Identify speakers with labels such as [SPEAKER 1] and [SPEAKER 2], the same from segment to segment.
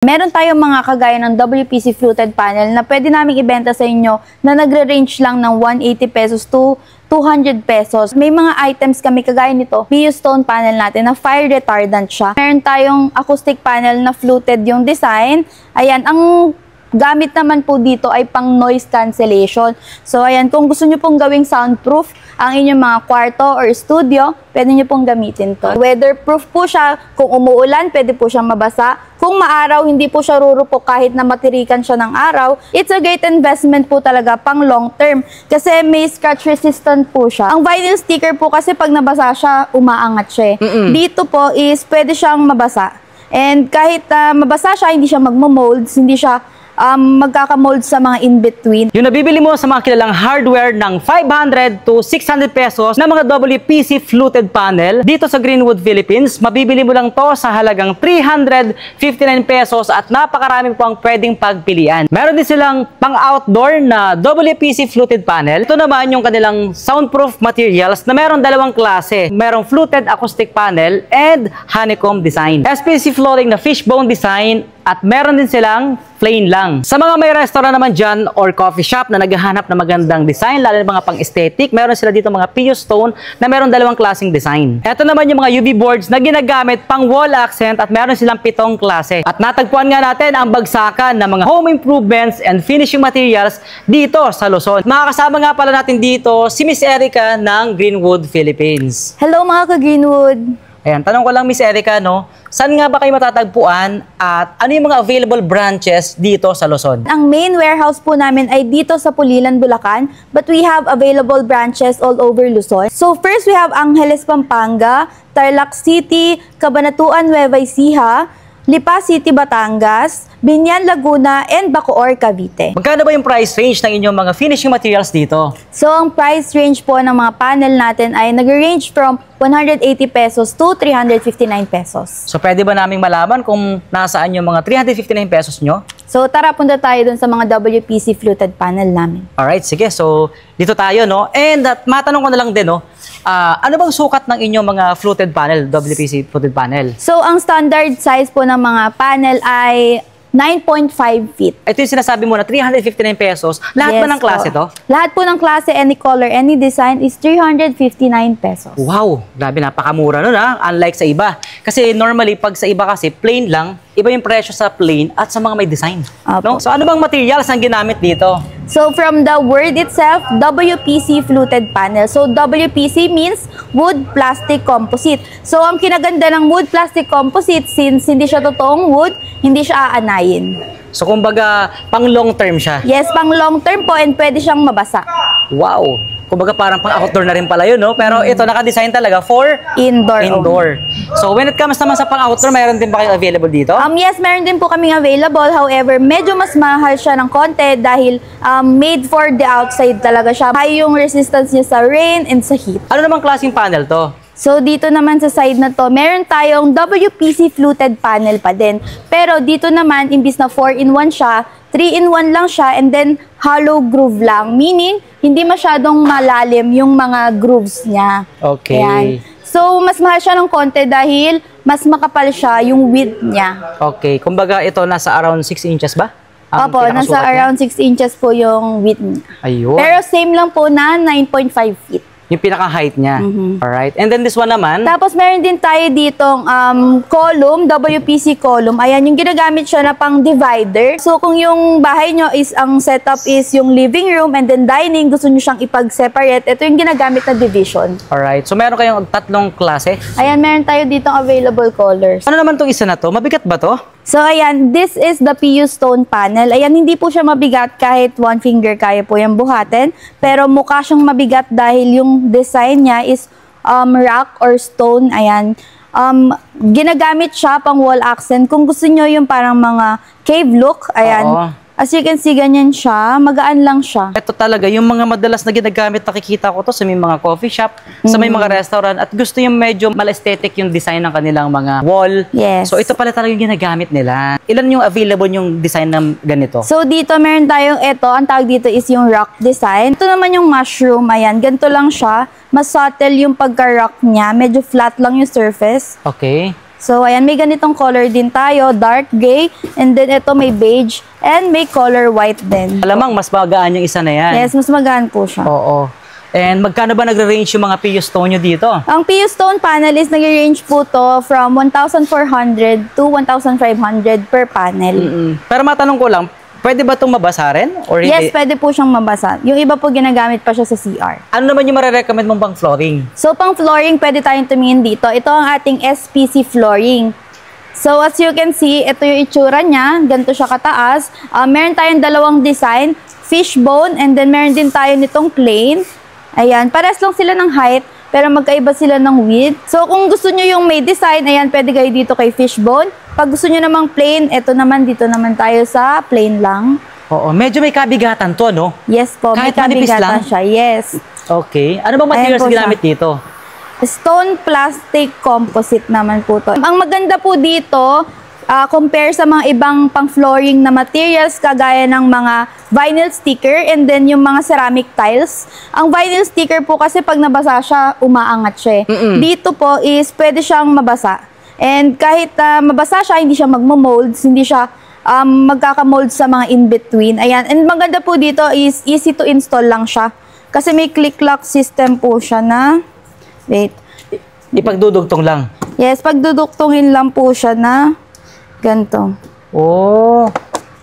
[SPEAKER 1] Meron tayong mga kagaya ng WPC fluted panel na pwede namin ibenta sa inyo na nagre-range lang ng 180 pesos to 200 pesos. May mga items kami kagaya nito, PU stone panel natin na fire retardant siya. Meron tayong acoustic panel na fluted yung design. Ayan, ang gamit naman po dito ay pang noise cancellation. So ayan, kung gusto nyo pong gawing soundproof ang inyong mga kwarto or studio, pwede nyo pong gamitin to. Weatherproof po siya. Kung umuulan, pwede po siyang mabasa. Kung maaraw, hindi po siya rurupok kahit na matirikan siya ng araw. It's a great investment po talaga pang long term kasi may scratch resistant po siya. Ang vinyl sticker po kasi pag nabasa siya, umaangat siya. Dito po is pwede siyang mabasa. And kahit mabasa siya, hindi siya magmo-molds, hindi siya magkakamold sa mga in-between.
[SPEAKER 2] Yung nabibili mo sa mga kilalang hardware ng 500 to 600 pesos na mga WPC fluted panel dito sa Greenwood, Philippines, mabibili mo lang to sa halagang 359 pesos at napakarami po ang pwedeng pagpilian. Meron din silang pang-outdoor na WPC fluted panel. Ito naman yung kanilang soundproof materials na meron dalawang klase. Merong fluted acoustic panel and honeycomb design. SPC flooring na fishbone design at meron din silang plain lang. Sa mga may restaurant naman dyan or coffee shop na naghahanap ng magandang design, lalo na mga pang-aesthetic, meron sila dito mga PU stone na meron dalawang klaseng design. Ito naman yung mga UV boards na ginagamit pang wall accent at meron silang 7 klase. At natagpuan nga natin ang bagsakan ng mga home improvements and finishing materials dito sa Luzon. Makakasama nga pala natin dito si Miss Erica ng Greenwood, Philippines.
[SPEAKER 1] Hello mga ka-Greenwood!
[SPEAKER 2] Ayan, tanong ko lang Miss Erica, no? Saan nga ba kayo matatagpuan at ano yung mga available branches dito sa Luzon?
[SPEAKER 1] Ang main warehouse po namin ay dito sa Pulilan, Bulacan, but we have available branches all over Luzon. So first we have Angeles, Pampanga, Tarlac City, Cabanatuan, Nueva Ecija, Lipa City, Batangas, Binyan, Laguna, and Bacoor, Cavite.
[SPEAKER 2] Magkano ba yung price range ng inyong mga finishing materials dito?
[SPEAKER 1] So, ang price range po ng mga panel natin ay nag-range from 180 pesos to 359 pesos.
[SPEAKER 2] So, pwede ba naming malaman kung nasaan yung mga 359 pesos nyo?
[SPEAKER 1] So, tara punta tayo dun sa mga WPC fluted panel namin.
[SPEAKER 2] Alright, sige. So, dito tayo, no? And matanong ko na lang din, no? Ano bang sukat ng inyong mga fluted panel, WPC fluted panel?
[SPEAKER 1] So, ang standard size po ng mga panel ay 9.5 feet.
[SPEAKER 2] Ito yung sinasabi mo na 359 pesos. Lahat ba ng klase to?
[SPEAKER 1] Lahat po ng klase, any color, any design is 359 pesos.
[SPEAKER 2] Wow! Grabe, napakamura nun ha. Unlike sa iba. Kasi normally, pag sa iba kasi, plain lang, iba yung presyo sa plain at sa mga may design. No? So ano bang materials ang ginamit dito?
[SPEAKER 1] So from the word itself, WPC fluted panel. So WPC means wood plastic composite. So ang kinaganda ng wood plastic composite, since hindi siya totoong wood, hindi siya aanayin.
[SPEAKER 2] So kumbaga, pang long term siya?
[SPEAKER 1] Yes, pang long term po and pwede siyang mabasa.
[SPEAKER 2] Wow! Kumbaga parang pang-outdoor na rin pala yun, no? Pero ito, naka-design talaga for indoor. So when it comes naman sa pang-outdoor, mayroon din ba kayo available dito?
[SPEAKER 1] Yes, meron din po kaming available. However, medyo mas mahal siya ng konti dahil made for the outside talaga siya. High yung resistance niya sa rain and sa heat.
[SPEAKER 2] Ano namang klaseng panel to?
[SPEAKER 1] So, dito naman sa side na to, meron tayong WPC fluted panel pa din. Pero dito naman, imbis na 4-in-1 siya, 3-in-1 lang siya, and then hollow groove lang. Meaning, hindi masyadong malalim yung mga grooves niya.
[SPEAKER 2] Okay.
[SPEAKER 1] Ayan. So, mas mahal siya ng konti dahil mas makapal siya yung width niya.
[SPEAKER 2] Okay. Kumbaga, ito nasa around 6 inches ba?
[SPEAKER 1] Opo, nasa around 6 inches po yung width niya.
[SPEAKER 2] Ayun.
[SPEAKER 1] Pero same lang po na 9.5 feet.
[SPEAKER 2] Yung pinaka-height niya. Alright. And then this one naman?
[SPEAKER 1] Tapos meron din tayo ditong column, WPC column. Ayan, yung ginagamit siya na pang divider. So kung yung bahay nyo is, ang setup is yung living room and then dining, gusto nyo siyang ipag-separate, ito yung ginagamit na division.
[SPEAKER 2] Alright. So meron kayong 3 klase?
[SPEAKER 1] Ayan, meron tayo ditong available colors.
[SPEAKER 2] Ano naman tong isa na to? Mabigat ba to?
[SPEAKER 1] So ayan, this is the PU stone panel. Ayan, hindi po siya mabigat, kahit 1 finger kaya po yung buhatin. Pero mukha siyang mabigat dahil yung design niya is rock or stone. Ayan, ginagamit siya pang wall accent. Kung gusto nyo yung parang mga cave look, ayan. Oo. As you can see, ganyan siya. Magaan lang siya.
[SPEAKER 2] Ito talaga, yung mga madalas na ginagamit, nakikita ko to sa may mga coffee shop, sa may mga restaurant, at gusto yung medyo mal-aesthetic yung design ng kanilang mga wall.
[SPEAKER 1] Yes.
[SPEAKER 2] So ito pala talaga yung ginagamit nila. Ilan yung available yung design ng ganito?
[SPEAKER 1] So dito, meron tayong ito. Ang tawag dito is yung rock design. Ito naman yung mushroom. Ayan, ganito lang siya. Mas subtle yung pagka-rock niya. Medyo flat lang yung surface.
[SPEAKER 2] Okay.
[SPEAKER 1] So, ayan, may ganitong color din tayo, dark gray, and then ito may beige, and may color white din.
[SPEAKER 2] Alamang, mas magaan yung isa na yan.
[SPEAKER 1] Yes, mas magaan po siya.
[SPEAKER 2] Oo. And magkano ba nagre-range yung mga PU stone nyo dito?
[SPEAKER 1] Ang PU stone panel is nag-range po to from 1,400 to 1,500 per panel.
[SPEAKER 2] Pero matanong ko lang, pwede ba itong mabasa rin? Or hindi?
[SPEAKER 1] Yes, pwede po siyang mabasa. Yung iba po ginagamit pa siya sa CR.
[SPEAKER 2] Ano naman yung marirecommend mong pang flooring?
[SPEAKER 1] So, pang flooring, pwede tayong tumingin dito. Ito ang ating SPC flooring. So, as you can see, ito yung itsura niya. Ganito siya kataas. Meron tayong dalawang design, fishbone, and then meron din tayo nitong plain. Ayan, pares lang sila ng height, pero magkaiba sila ng width. So, kung gusto nyo yung may design, ayan, pwede kayo dito kay fishbone. Pag gusto nyo namang plain, ito naman, dito naman tayo sa plain lang.
[SPEAKER 2] Oo, medyo may kabigatan to, no?
[SPEAKER 1] Yes po,
[SPEAKER 2] Kahit
[SPEAKER 1] may
[SPEAKER 2] manipis
[SPEAKER 1] kabigatan
[SPEAKER 2] lang?
[SPEAKER 1] siya. Yes.
[SPEAKER 2] Okay. Ano bang
[SPEAKER 1] Ayan
[SPEAKER 2] materials
[SPEAKER 1] po
[SPEAKER 2] na
[SPEAKER 1] siya.
[SPEAKER 2] ginamit dito?
[SPEAKER 1] Stone plastic composite naman po to. Ang maganda po dito, compare sa mga ibang pang-flooring na materials kagaya ng mga vinyl sticker and then yung mga ceramic tiles. Ang vinyl sticker po kasi pag nabasa siya, umaangat siya. Dito po is pwede siyang mabasa. And kahit mabasa siya, hindi siya magmo-molds, hindi siya magkaka-mold sa mga in-between. Ayan. And maganda po dito is easy to install lang siya. Kasi may click-lock system po siya na, wait.
[SPEAKER 2] Ipagdudugtong lang.
[SPEAKER 1] Yes, pagduduktungin lang po siya na ganito.
[SPEAKER 2] Oh.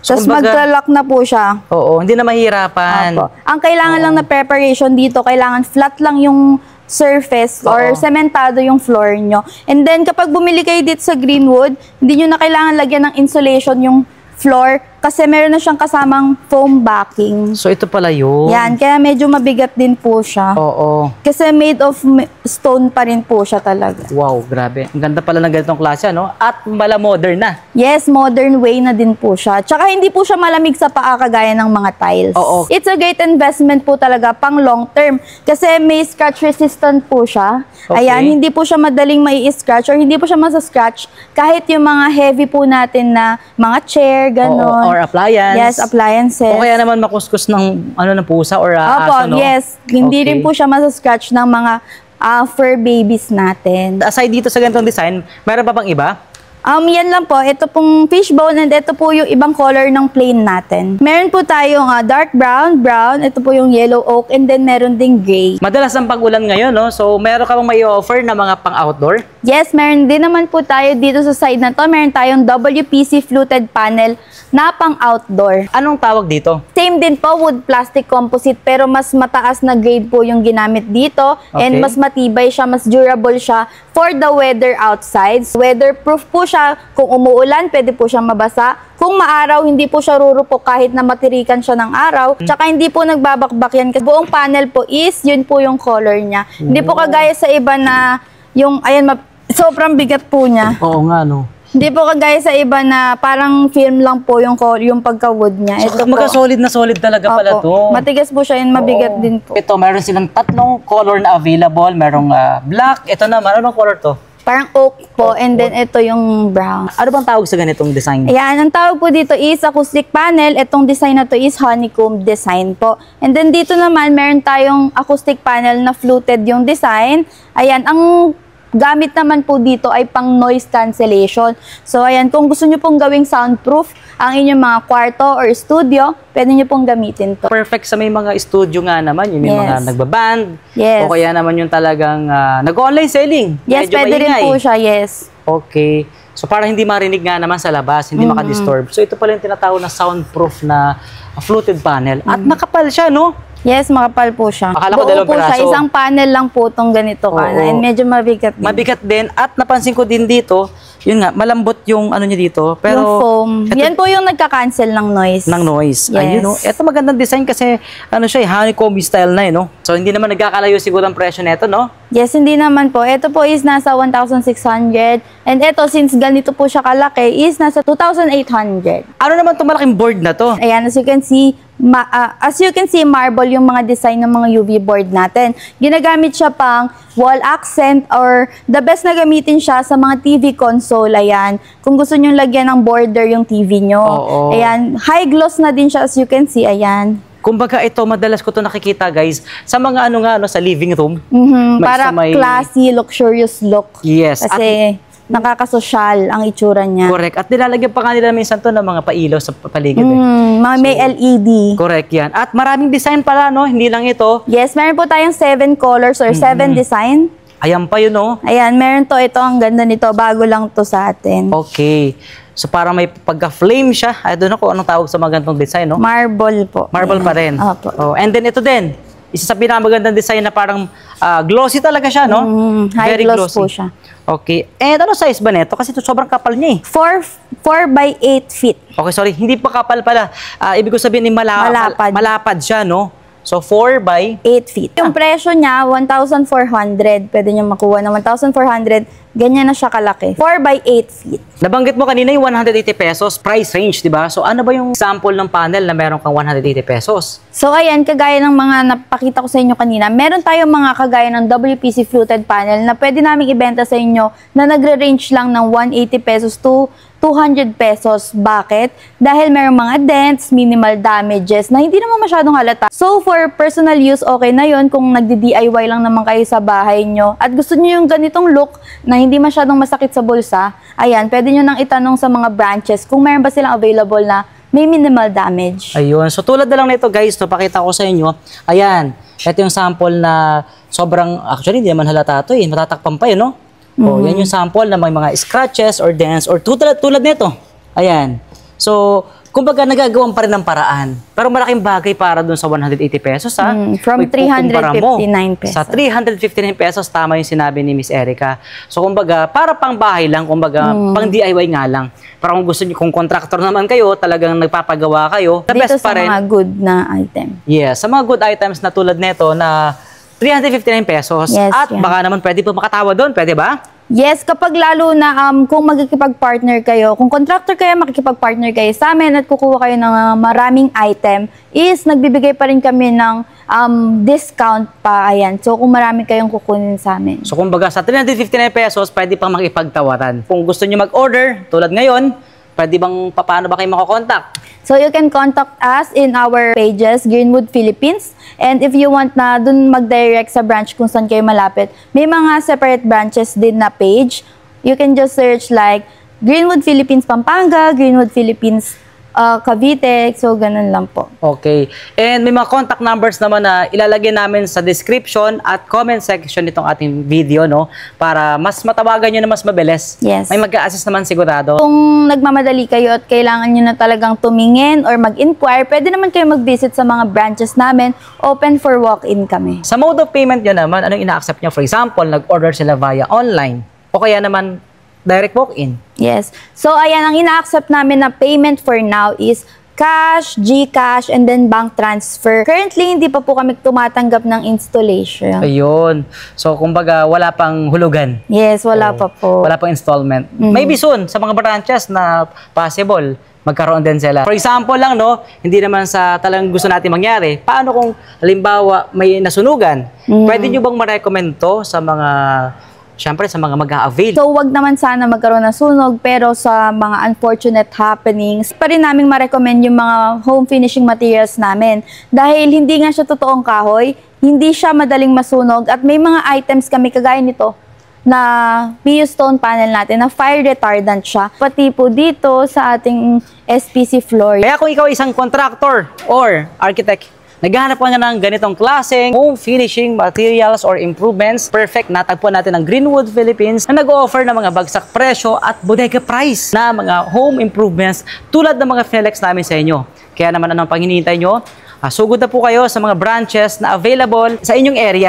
[SPEAKER 1] Tapos
[SPEAKER 2] kumbaga,
[SPEAKER 1] magla-lock na po siya.
[SPEAKER 2] Oo, hindi na mahirapan.
[SPEAKER 1] Opo. Ang kailangan lang na preparation dito, kailangan flat lang yung surface or sementado yung floor nyo. And then, kapag bumili kayo dito sa Greenwood, hindi nyo na kailangan lagyan ng insulation yung floor kasi meron na siyang kasamang foam backing.
[SPEAKER 2] So, ito pala yun.
[SPEAKER 1] Yan, kaya medyo mabigat din po siya.
[SPEAKER 2] Oo.
[SPEAKER 1] Kasi made of stone pa rin po siya talaga.
[SPEAKER 2] Wow, grabe. Ang ganda pala ng ganitong klase, no? At mala modern na.
[SPEAKER 1] Yes, modern way na din po siya. Tsaka hindi po siya malamig sa paa kagaya ng mga tiles.
[SPEAKER 2] Oo.
[SPEAKER 1] It's a great investment po talaga pang long term. Kasi may scratch resistant po siya.
[SPEAKER 2] Okay.
[SPEAKER 1] Ayan, hindi po siya madaling mai-scratch or hindi po siya masa-scratch kahit yung mga heavy po natin na mga chair, ganon.
[SPEAKER 2] Or appliance.
[SPEAKER 1] Yes, appliances.
[SPEAKER 2] O kaya naman makuskus ng ng pusa or
[SPEAKER 1] Opo,
[SPEAKER 2] aso, no?
[SPEAKER 1] yes. Hindi
[SPEAKER 2] Okay.
[SPEAKER 1] rin po siya masa-scratch ng mga fur babies natin.
[SPEAKER 2] Aside dito sa ganitong design, meron pa bang iba?
[SPEAKER 1] Yan lang po. Ito pong fishbone and ito po yung ibang color ng plain natin. Meron po tayong dark brown, ito po yung yellow oak, and then meron ding gray.
[SPEAKER 2] Madalas ang pag-ulan ngayon, no? So, meron ka bang may offer na mga pang-outdoor?
[SPEAKER 1] Yes, meron din naman po tayo dito sa side na to. Meron tayong WPC fluted panel na pang-outdoor.
[SPEAKER 2] Anong tawag dito?
[SPEAKER 1] Same din po, wood plastic composite, pero mas mataas na grade po yung ginamit dito. And
[SPEAKER 2] Okay.
[SPEAKER 1] mas matibay siya, mas durable siya for the weather outside. Weatherproof po siya. Kung umuulan, pwede po siyang mabasa. Kung maaraw, hindi po siya rurupok kahit na matirikan siya ng araw. Tsaka hindi po nagbabakbak yan. Kasi buong panel po is, yun po yung color niya. Hindi po kagaya sa iba na yung, ayan, sobrang bigat po niya.
[SPEAKER 2] Oo nga, no?
[SPEAKER 1] Hindi po kagaya sa iba na parang film lang po yung pagka-wood niya.
[SPEAKER 2] So,
[SPEAKER 1] Ito po.
[SPEAKER 2] solid na solid talaga pala to.
[SPEAKER 1] Opo. Matigas po siya and mabigat
[SPEAKER 2] Oo.
[SPEAKER 1] din po.
[SPEAKER 2] Ito, meron silang tatlong color na available. Merong black. Ito naman, anong color to?
[SPEAKER 1] Parang oak po and then ito yung brown.
[SPEAKER 2] Ano bang tawag sa ganitong design?
[SPEAKER 1] Ayan, ang tawag po dito is acoustic panel. Itong design na to is honeycomb design po. And then dito naman, meron tayong acoustic panel na fluted yung design. Ayan, ang gamit naman po dito ay pang noise cancellation. So, ayan, kung gusto nyo pong gawing soundproof ang inyong mga kwarto or studio, pwede nyo pong gamitin to.
[SPEAKER 2] Perfect sa may mga studio nga naman. Yung may
[SPEAKER 1] Yes.
[SPEAKER 2] mga nagbaband.
[SPEAKER 1] Yes.
[SPEAKER 2] O kaya naman yung talagang nag-online selling.
[SPEAKER 1] Yes,
[SPEAKER 2] Medyo
[SPEAKER 1] pwede rin
[SPEAKER 2] maingay.
[SPEAKER 1] po siya, yes.
[SPEAKER 2] Okay. So, para hindi marinig nga naman sa labas, hindi makadisturb. So, ito pala yung tinatawag na soundproof na fluted panel. At makapal siya, no?
[SPEAKER 1] Yes, makapal po siya.
[SPEAKER 2] Akala ko
[SPEAKER 1] Buo
[SPEAKER 2] dalawang
[SPEAKER 1] po siya,
[SPEAKER 2] piraso.
[SPEAKER 1] isang panel lang po itong ganito
[SPEAKER 2] Oo.
[SPEAKER 1] and medyo mabigat din.
[SPEAKER 2] Mabigat din. At napansin ko din dito, yun nga, malambot yung ano niya dito. Pero,
[SPEAKER 1] yung foam.
[SPEAKER 2] ito-
[SPEAKER 1] Yan po yung nagka-cancel ng noise.
[SPEAKER 2] ng noise.
[SPEAKER 1] Yes.
[SPEAKER 2] Ayun, no? Ito magandang design kasi ano siya, honeycomb style na, no? So, hindi naman nagkakalayo siguro ang presyo nito, no?
[SPEAKER 1] Yes, hindi naman po. Ito po is nasa 1,600. And ito, since ganito po siya kalaki, is nasa 2,800.
[SPEAKER 2] Ano naman itong malaking board na to?
[SPEAKER 1] Ayan, as you can see, marble yung mga design ng mga UV board natin. Ginagamit siya pang wall accent or the best na gamitin siya sa mga TV console. Ayan, kung gusto nyo lagyan ng border yung TV nyo.
[SPEAKER 2] Oo.
[SPEAKER 1] Ayan, high gloss na din siya as you can see. Ayan.
[SPEAKER 2] Kumbaga ito, madalas ko to nakikita, guys, sa mga sa living room.
[SPEAKER 1] Mhm,
[SPEAKER 2] May-
[SPEAKER 1] para
[SPEAKER 2] sa may-
[SPEAKER 1] classy, luxurious look.
[SPEAKER 2] Yes.
[SPEAKER 1] Kasi nakakasosyal ang itsura niya.
[SPEAKER 2] Correct. At nilalagyan pa nga nila minsan to ng mga pailaw sa paligid.
[SPEAKER 1] Mga may LED.
[SPEAKER 2] Correct yan. At maraming design pala, no? Hindi lang ito.
[SPEAKER 1] Yes, meron po tayong 7 colors or 7 design.
[SPEAKER 2] Ayan pa yun, no?
[SPEAKER 1] Ayan, meron to. Ito, ang ganda nito. Bago lang to sa atin.
[SPEAKER 2] Okay. So, parang may pagka-flame siya. I don't know kung anong tawag sa mga ganitong design, no?
[SPEAKER 1] Marble po.
[SPEAKER 2] Marble
[SPEAKER 1] Ayan.
[SPEAKER 2] pa rin.
[SPEAKER 1] Opo.
[SPEAKER 2] Oh, and then ito din. Isa sa pinakamagandang design na parang glossy talaga siya, no?
[SPEAKER 1] High gloss po siya.
[SPEAKER 2] Okay. And ano size ba nito? Kasi ito sobrang kapal niya eh.
[SPEAKER 1] 4 by 8 feet.
[SPEAKER 2] Okay, sorry. Hindi pa kapal pala. Ibig ko sabihin
[SPEAKER 1] Malapad.
[SPEAKER 2] malapad siya, no? So, 4 by
[SPEAKER 1] 8 feet. Yung presyo niya, 1,400. Pwede niyo makuha ng 1,400. Ganyan na siya kalaki. 4 by 8 feet.
[SPEAKER 2] Nabanggit mo kanina yung 180 pesos price range, di ba? So, ano ba yung sample ng panel na meron kang 180 pesos?
[SPEAKER 1] So, ayan, kagaya ng mga napakita ko sa inyo kanina, meron tayong mga kagaya ng WPC fluted panel na pwede namin ibenta sa inyo na nagre-range lang ng 180 pesos to 200 pesos. Bakit? Dahil merong mga dents, minimal damages na hindi naman masyadong halata. So, for personal use, okay na yun kung nagdi-DIY lang naman kayo sa bahay nyo at gusto nyo yung ganitong look na hindi masyadong masakit sa bulsa. Ayan, pwede nyo nang itanong sa mga branches kung meron ba silang available na may minimal damage.
[SPEAKER 2] Ayun. So, tulad na lang nito, guys, no, pakita ko sa inyo. Ayan. Ito yung sample na sobrang, actually, hindi naman halata ito eh. Matatakpan pa yun, no? Oh, yan yung sample na may mga scratches or dents or tulad nito. Ayan. So, kumbaga nagagawan pa rin ng paraan. Pero malaking bagay para dun sa 180 pesos, ha?
[SPEAKER 1] From
[SPEAKER 2] Uy, kukumpara mo
[SPEAKER 1] 359 pesos.
[SPEAKER 2] Sa 359 pesos, tama yung sinabi ni Miss Erica. So, kumbaga, para pang bahay lang, kumbaga, pang DIY nga lang. Pero kung gusto niyo, kung contractor naman kayo, talagang nagpapagawa kayo, the
[SPEAKER 1] Dito
[SPEAKER 2] best pa
[SPEAKER 1] sa
[SPEAKER 2] rin.
[SPEAKER 1] mga good na item.
[SPEAKER 2] Yes, sa mga good items na tulad nito na 359 pesos.
[SPEAKER 1] Yes,
[SPEAKER 2] At
[SPEAKER 1] yan.
[SPEAKER 2] baka naman pwede po makatawa doon, pwede ba?
[SPEAKER 1] Yes, kapag lalo na kung magkikipag-partner kayo, kung contractor kayo, makikipag-partner kayo sa amin at kukuha kayo ng maraming item, is nagbibigay pa rin kami ng discount pa. Ayan. So, kung marami kayong kukunin sa amin.
[SPEAKER 2] So, kumbaga, sa 359 pesos, pwede pang makipagtawaran. Kung gusto nyo mag-order, tulad ngayon, pwede bang, paano ba kayo makokontak?
[SPEAKER 1] So, you can contact us in our pages, Greenwood Philippines. And if you want na dun mag-direct sa branch kung saan kayo malapit, may mga separate branches din na page. You can just search like Greenwood Philippines Pampanga, Greenwood Philippines Cavite. So, ganun lang po.
[SPEAKER 2] Okay. And may mga contact numbers naman na ilalagay namin sa description at comment section nitong ating video, no? Para mas matawagan nyo na mas mabilis.
[SPEAKER 1] Yes.
[SPEAKER 2] May mag-a-assist naman sigurado.
[SPEAKER 1] Kung nagmamadali kayo at kailangan nyo na talagang tumingin or mag-inquire, pwede naman kayo mag-visit sa mga branches namin. Open for walk-in kami.
[SPEAKER 2] Sa mode of payment nyo naman, anong ina-accept nyo? For example, nag-order sila via online. O kaya naman, direct walk-in.
[SPEAKER 1] Yes. So, ayan, ang ina-accept namin na payment for now is cash, GCash, and then bank transfer. Currently, hindi pa po kami tumatanggap ng installation.
[SPEAKER 2] Ayun. So, kumbaga, wala pang hulugan.
[SPEAKER 1] Yes, wala pa po.
[SPEAKER 2] Wala pang installment. Maybe soon, sa mga branches na possible, magkaroon din sila. For example lang, no, hindi naman sa talagang gusto natin mangyari. Paano kung, halimbawa, may nasunugan? Pwede nyo bang ma-recommend to sa mga, syempre, sa mga mag-a-avail?
[SPEAKER 1] So, wag naman sana magkaroon ng sunog, pero sa mga unfortunate happenings, pa rin namin ma-recommend yung mga home finishing materials namin. Dahil hindi nga siya totoong kahoy, hindi siya madaling masunog, at may mga items kami kagaya nito, na PU stone panel natin, na fire retardant siya. Pati po dito sa ating SPC floor.
[SPEAKER 2] Kaya kung ikaw isang contractor or architect, naghahanap ka nga ng ganitong klaseng home finishing materials or improvements, perfect, natagpuan natin ang Greenwood Philippines na nag-o-offer ng mga bagsak presyo at bodega price na mga home improvements tulad ng mga flex namin sa inyo. Kaya naman anong panghinihintay nyo? Sugod na po kayo sa mga branches na available sa inyong area.